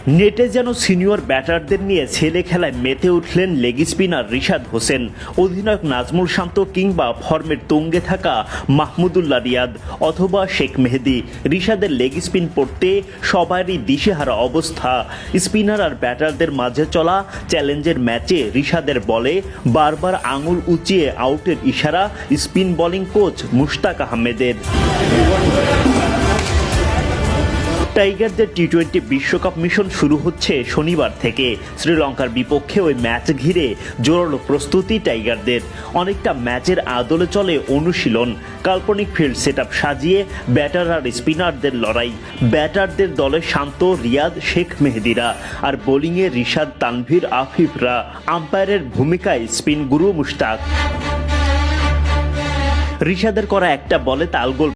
নেটে যেন সিনিয়র ব্যাটারদের নিয়ে ছেলে খেলায় মেতে উঠলেন লেগ স্পিনার রিশাদ হোসেন, অধিনায়ক নাজমুল শান্ত কিংবা ফর্মের তুঙ্গে থাকা মাহমুদুল্লাহ রিয়াদ অথবা শেখ মেহেদী। রিশাদের লেগ স্পিন পড়তে সবারই দিশেহারা অবস্থা। স্পিনার আর ব্যাটারদের মাঝে চলা চ্যালেঞ্জের ম্যাচে রিশাদের বলে বারবার আঙুল উঁচিয়ে আউটের ইশারা স্পিন বোলিং কোচ মুশতাক আহমেদের। টাইগারদের টি-20 বিশ্বকাপ মিশন শুরু হচ্ছে শনিবার থেকে। শ্রীলঙ্কার বিপক্ষে ওই ম্যাচ ঘিরে জোরালো প্রস্তুতি টাইগারদের। অনেকটা ম্যাচের আদলে চলে অনুশীলন, কাল্পনিক ফিল্ড সেটআপ সাজিয়ে ব্যাটার আর স্পিনারদের লড়াই। ব্যাটারদের দলে শান্ত, রিয়াদ, শেখ মেহেদীরা, আর বোলিংয়ে রিশাদ, তানভীর, আফিফরা। আম্পায়ারের ভূমিকায় স্পিন গুরু মুশতাক। রিশাদের করা একটা বলে তালগোল